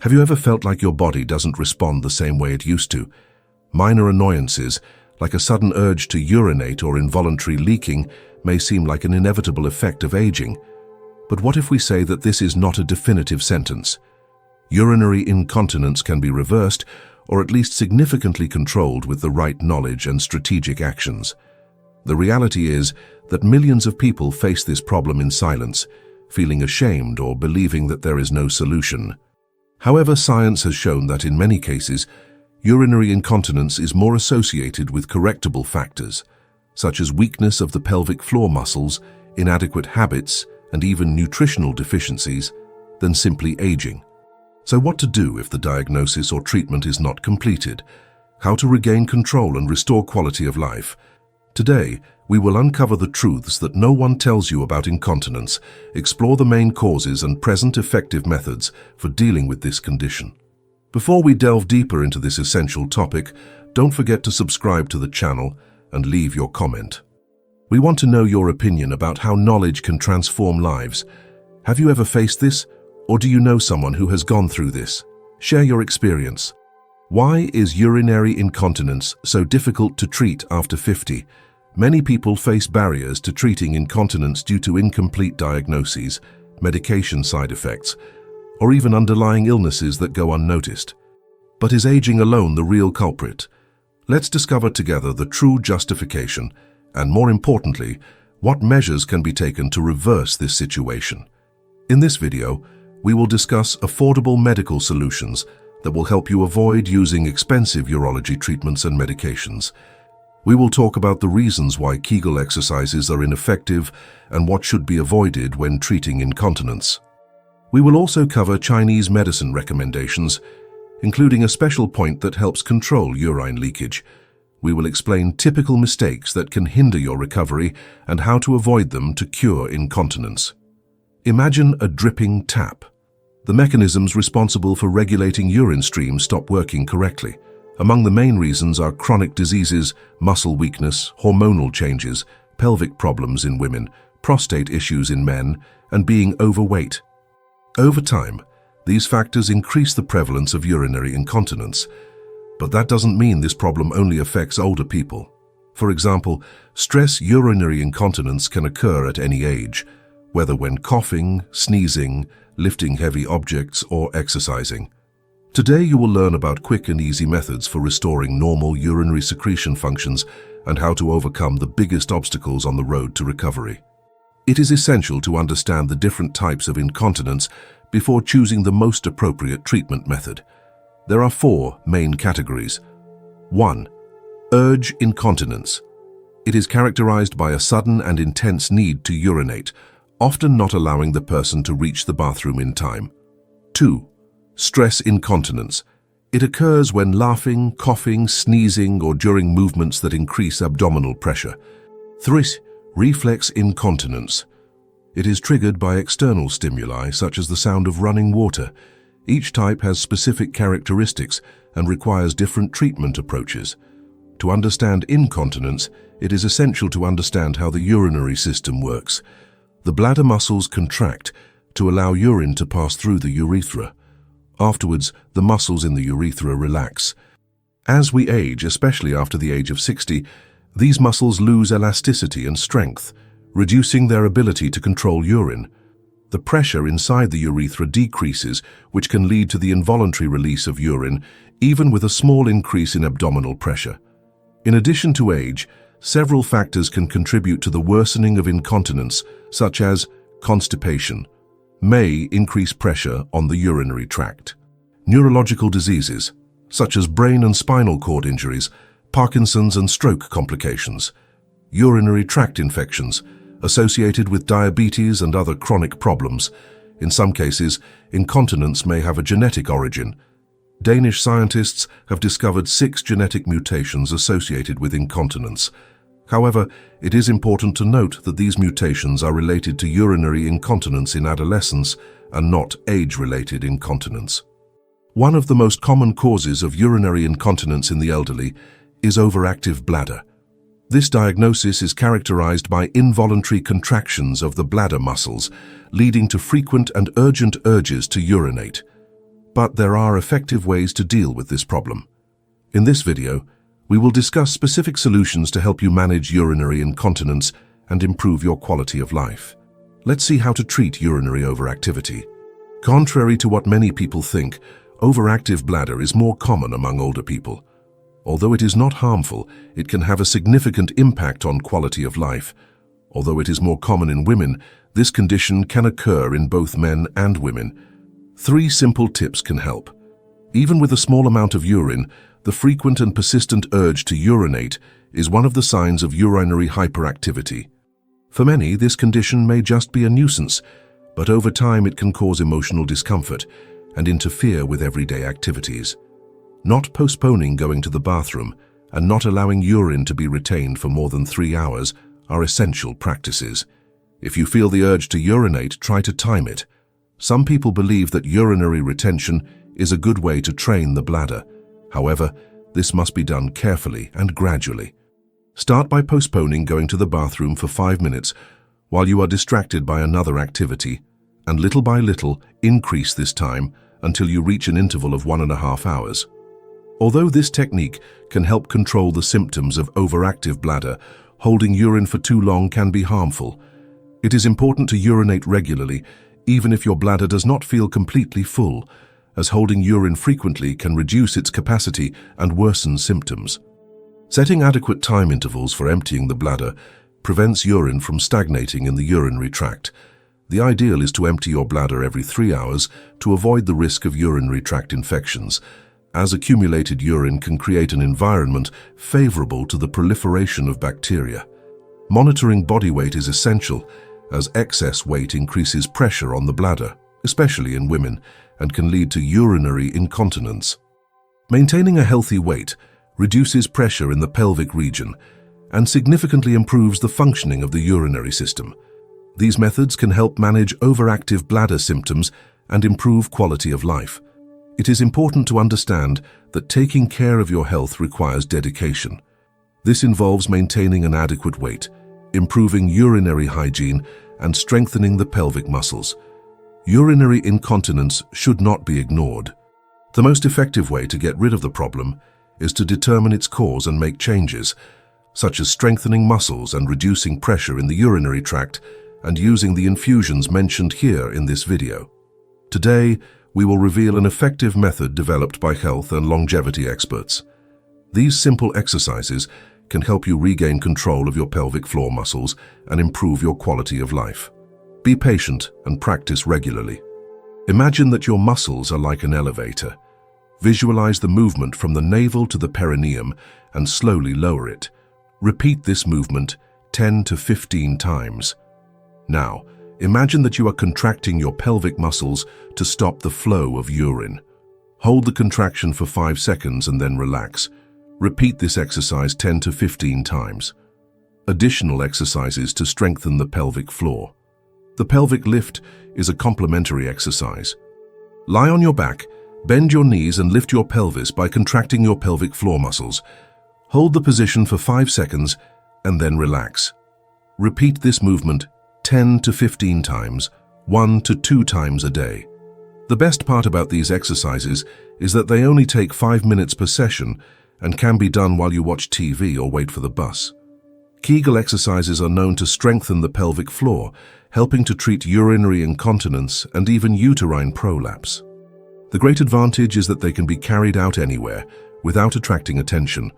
Have you ever felt like your body doesn't respond the same way it used to? Minor annoyances, like a sudden urge to urinate or involuntary leaking, may seem like an inevitable effect of aging. But what if we say that this is not a definitive sentence? Urinary incontinence can be reversed, or at least significantly controlled with the right knowledge and strategic actions. The reality is that millions of people face this problem in silence, feeling ashamed or believing that there is no solution. However, science has shown that in many cases, urinary incontinence is more associated with correctable factors, such as weakness of the pelvic floor muscles, inadequate habits, and even nutritional deficiencies, than simply aging. So what to do if the diagnosis or treatment is not completed? How to regain control and restore quality of life? Today, we will uncover the truths that no one tells you about incontinence, explore the main causes and present effective methods for dealing with this condition. Before we delve deeper into this essential topic, don't forget to subscribe to the channel and leave your comment. We want to know your opinion about how knowledge can transform lives. Have you ever faced this, or do you know someone who has gone through this? Share your experience. Why is urinary incontinence so difficult to treat after 50? Many people face barriers to treating incontinence due to incomplete diagnoses, medication side effects, or even underlying illnesses that go unnoticed. But is aging alone the real culprit? Let's discover together the true justification, and more importantly, what measures can be taken to reverse this situation. In this video, we will discuss affordable medical solutions that will help you avoid using expensive urology treatments and medications. We will talk about the reasons why Kegel exercises are ineffective and what should be avoided when treating incontinence. We will also cover Chinese medicine recommendations, including a special point that helps control urine leakage. We will explain typical mistakes that can hinder your recovery and how to avoid them to cure incontinence. Imagine a dripping tap. The mechanisms responsible for regulating urine streams stop working correctly. Among the main reasons are chronic diseases, muscle weakness, hormonal changes, pelvic problems in women, prostate issues in men, and being overweight. Over time, these factors increase the prevalence of urinary incontinence. But that doesn't mean this problem only affects older people. For example, stress urinary incontinence can occur at any age, whether when coughing, sneezing, lifting heavy objects, or exercising. Today you will learn about quick and easy methods for restoring normal urinary secretion functions and how to overcome the biggest obstacles on the road to recovery. It is essential to understand the different types of incontinence before choosing the most appropriate treatment method. There are 4 main categories. 1. Urge incontinence. It is characterized by a sudden and intense need to urinate, often not allowing the person to reach the bathroom in time. 2. Stress incontinence. It occurs when laughing, coughing, sneezing, or during movements that increase abdominal pressure. 3. Reflex incontinence. It is triggered by external stimuli such as the sound of running water. Each type has specific characteristics and requires different treatment approaches. To understand incontinence, it is essential to understand how the urinary system works. The bladder muscles contract to allow urine to pass through the urethra. Afterwards, the muscles in the urethra relax. As we age, especially after the age of 60, these muscles lose elasticity and strength, reducing their ability to control urine. The pressure inside the urethra decreases, which can lead to the involuntary release of urine, even with a small increase in abdominal pressure. In addition to age, several factors can contribute to the worsening of incontinence, such as constipation, may increase pressure on the urinary tract. Neurological diseases, such as brain and spinal cord injuries, Parkinson's and stroke complications. Urinary tract infections, associated with diabetes and other chronic problems. In some cases, incontinence may have a genetic origin. Danish scientists have discovered 6 genetic mutations associated with incontinence. However, it is important to note that these mutations are related to urinary incontinence in adolescence and not age-related incontinence. One of the most common causes of urinary incontinence in the elderly is overactive bladder. This diagnosis is characterized by involuntary contractions of the bladder muscles, leading to frequent and urgent urges to urinate. But there are effective ways to deal with this problem. In this video, we will discuss specific solutions to help you manage urinary incontinence and improve your quality of life. Let's see how to treat urinary overactivity. Contrary to what many people think, overactive bladder is more common among older people. Although it is not harmful, it can have a significant impact on quality of life. Although it is more common in women, this condition can occur in both men and women. 3 simple tips can help. Even with a small amount of urine, the frequent and persistent urge to urinate is one of the signs of urinary hyperactivity. For many, this condition may just be a nuisance, but over time it can cause emotional discomfort and interfere with everyday activities. Not postponing going to the bathroom and not allowing urine to be retained for more than 3 hours are essential practices. If you feel the urge to urinate, try to time it. Some people believe that urinary retention is a good way to train the bladder. However, this must be done carefully and gradually. Start by postponing going to the bathroom for 5 minutes while you are distracted by another activity, and little by little increase this time until you reach an interval of 1.5 hours. Although this technique can help control the symptoms of overactive bladder, holding urine for too long can be harmful. It is important to urinate regularly, even if your bladder does not feel completely full, as holding urine frequently can reduce its capacity and worsen symptoms. Setting adequate time intervals for emptying the bladder prevents urine from stagnating in the urinary tract. The ideal is to empty your bladder every 3 hours to avoid the risk of urinary tract infections, as accumulated urine can create an environment favorable to the proliferation of bacteria. Monitoring body weight is essential, as excess weight increases pressure on the bladder, especially in women, and can lead to urinary incontinence. Maintaining a healthy weight reduces pressure in the pelvic region and significantly improves the functioning of the urinary system. These methods can help manage overactive bladder symptoms and improve quality of life. It is important to understand that taking care of your health requires dedication. This involves maintaining an adequate weight, improving urinary hygiene, and strengthening the pelvic muscles. Urinary incontinence should not be ignored. The most effective way to get rid of the problem is to determine its cause and make changes, such as strengthening muscles and reducing pressure in the urinary tract and using the infusions mentioned here in this video. Today, we will reveal an effective method developed by health and longevity experts. These simple exercises can help you regain control of your pelvic floor muscles and improve your quality of life. Be patient and practice regularly. Imagine that your muscles are like an elevator. Visualize the movement from the navel to the perineum and slowly lower it. Repeat this movement 10 to 15 times. Now, imagine that you are contracting your pelvic muscles to stop the flow of urine. Hold the contraction for 5 seconds and then relax. Repeat this exercise 10 to 15 times. Additional exercises to strengthen the pelvic floor. The pelvic lift is a complementary exercise. Lie on your back, bend your knees and lift your pelvis by contracting your pelvic floor muscles. Hold the position for 5 seconds and then relax. Repeat this movement 10 to 15 times, 1 to 2 times a day. The best part about these exercises is that they only take 5 minutes per session and can be done while you watch TV or wait for the bus. Kegel exercises are known to strengthen the pelvic floor, helping to treat urinary incontinence and even uterine prolapse. The great advantage is that they can be carried out anywhere without attracting attention.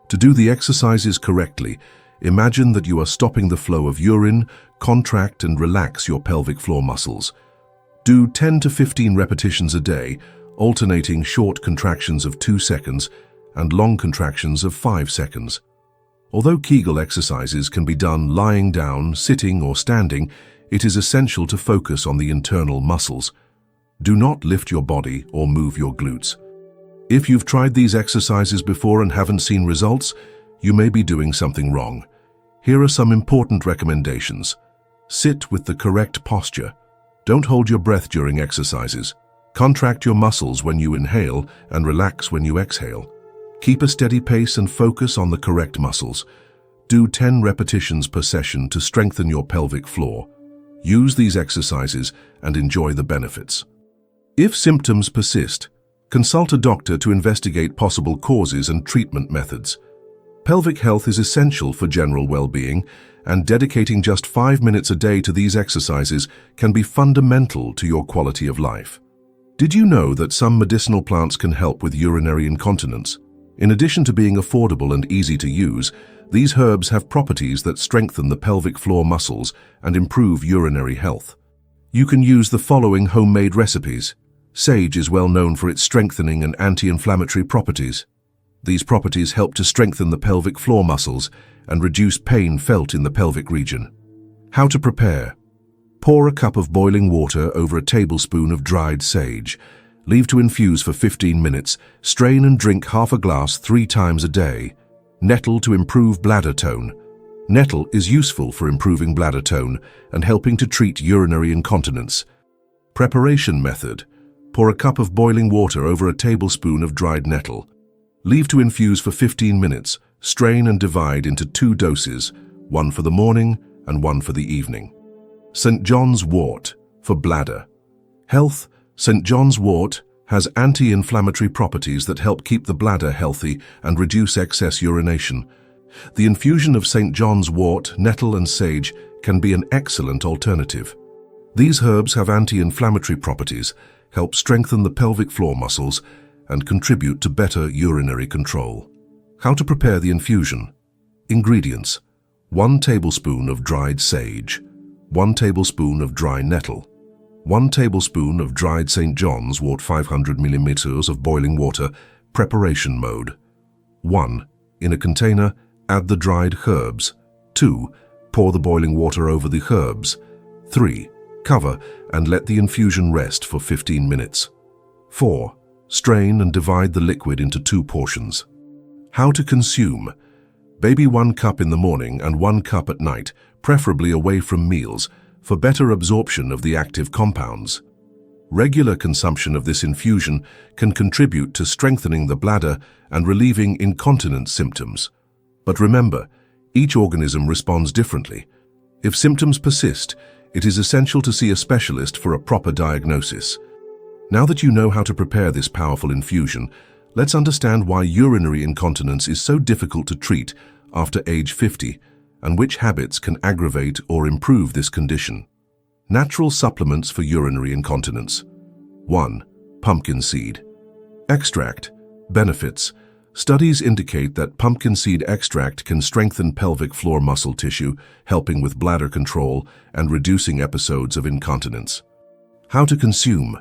To do the exercises correctly, imagine that you are stopping the flow of urine, contract and relax your pelvic floor muscles. Do 10 to 15 repetitions a day, alternating short contractions of 2 seconds and long contractions of 5 seconds. Although Kegel exercises can be done lying down, sitting or standing, it is essential to focus on the internal muscles. Do not lift your body or move your glutes. If you've tried these exercises before and haven't seen results, you may be doing something wrong. Here are some important recommendations. Sit with the correct posture. Don't hold your breath during exercises. Contract your muscles when you inhale and relax when you exhale. Keep a steady pace and focus on the correct muscles. Do 10 repetitions per session to strengthen your pelvic floor. Use these exercises and enjoy the benefits. If symptoms persist, consult a doctor to investigate possible causes and treatment methods. Pelvic health is essential for general well-being, and dedicating just 5 minutes a day to these exercises can be fundamental to your quality of life. Did you know that some medicinal plants can help with urinary incontinence? In addition to being affordable and easy to use, these herbs have properties that strengthen the pelvic floor muscles and improve urinary health. You can use the following homemade recipes. Sage is well known for its strengthening and anti-inflammatory properties. These properties help to strengthen the pelvic floor muscles and reduce pain felt in the pelvic region. How to prepare? Pour a cup of boiling water over a tablespoon of dried sage. Leave to infuse for 15 minutes. Strain and drink half a glass 3 times a day. Nettle to improve bladder tone. Nettle is useful for improving bladder tone and helping to treat urinary incontinence. Preparation method. Pour a cup of boiling water over a tablespoon of dried nettle. Leave to infuse for 15 minutes. Strain and divide into 2 doses, one for the morning and one for the evening. St. John's wort for bladder health. St. John's wort has anti-inflammatory properties that help keep the bladder healthy and reduce excess urination. The infusion of St. John's wort, nettle and sage can be an excellent alternative. These herbs have anti-inflammatory properties, help strengthen the pelvic floor muscles, and contribute to better urinary control. How to prepare the infusion? Ingredients: 1 tablespoon of dried sage, 1 tablespoon of dry nettle, 1 tablespoon of dried St. John's wort, 500 milliliters of boiling water. Preparation mode. 1. In a container, add the dried herbs. 2. Pour the boiling water over the herbs. 3. Cover and let the infusion rest for 15 minutes. 4. Strain and divide the liquid into 2 portions. How to consume? Baby 1 cup in the morning and 1 cup at night, preferably away from meals, for better absorption of the active compounds. Regular consumption of this infusion can contribute to strengthening the bladder and relieving incontinence symptoms. But remember, each organism responds differently. If symptoms persist, it is essential to see a specialist for a proper diagnosis. Now that you know how to prepare this powerful infusion, let's understand why urinary incontinence is so difficult to treat after age 50 and which habits can aggravate or improve this condition. Natural supplements for urinary incontinence. 1. Pumpkin seed extract. Benefits. Studies indicate that pumpkin seed extract can strengthen pelvic floor muscle tissue, helping with bladder control and reducing episodes of incontinence. How to consume?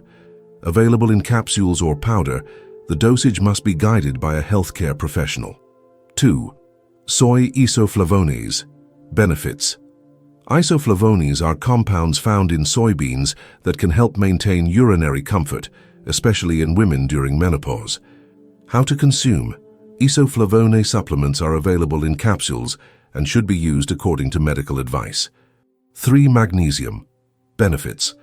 Available in capsules or powder, the dosage must be guided by a healthcare professional. 2. Soy isoflavones. Benefits. Isoflavones are compounds found in soybeans that can help maintain urinary comfort, especially in women during menopause. How to consume? Isoflavone supplements are available in capsules and should be used according to medical advice. 3. Magnesium. Benefits.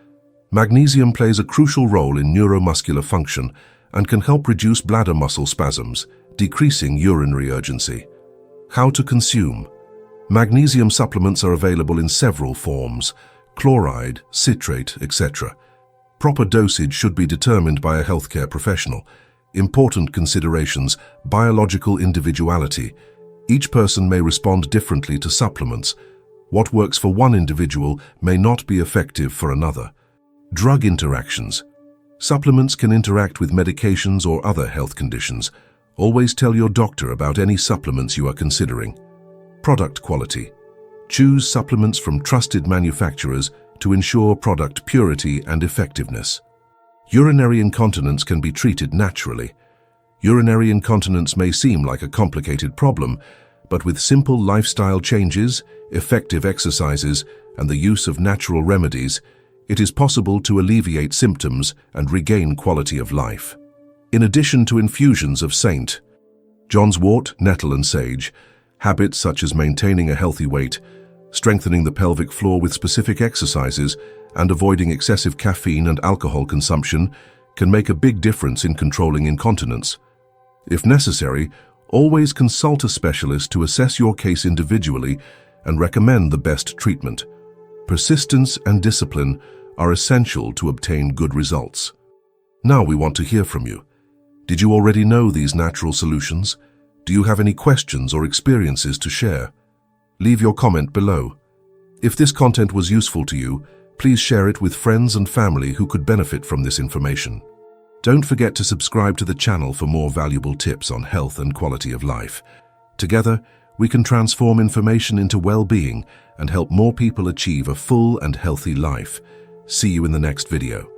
Magnesium plays a crucial role in neuromuscular function and can help reduce bladder muscle spasms, decreasing urinary urgency. How to consume? Magnesium supplements are available in several forms: chloride, citrate, etc. Proper dosage should be determined by a healthcare professional. Important considerations: biological individuality. Each person may respond differently to supplements. What works for one individual may not be effective for another. Drug interactions. Supplements can interact with medications or other health conditions. Always tell your doctor about any supplements you are considering. Product quality. Choose supplements from trusted manufacturers to ensure product purity and effectiveness. Urinary incontinence can be treated naturally. Urinary incontinence may seem like a complicated problem, but with simple lifestyle changes, effective exercises, and the use of natural remedies, it is possible to alleviate symptoms and regain quality of life. In addition to infusions of St. John's wort, nettle and sage, habits such as maintaining a healthy weight, strengthening the pelvic floor with specific exercises, and avoiding excessive caffeine and alcohol consumption can make a big difference in controlling incontinence. If necessary, always consult a specialist to assess your case individually and recommend the best treatment. Persistence and discipline are essential to obtain good results. Now we want to hear from you. Did you already know these natural solutions? Do you have any questions or experiences to share? Leave your comment below. If this content was useful to you, please share it with friends and family who could benefit from this information. Don't forget to subscribe to the channel for more valuable tips on health and quality of life. Together, we can transform information into well-being and help more people achieve a full and healthy life. See you in the next video.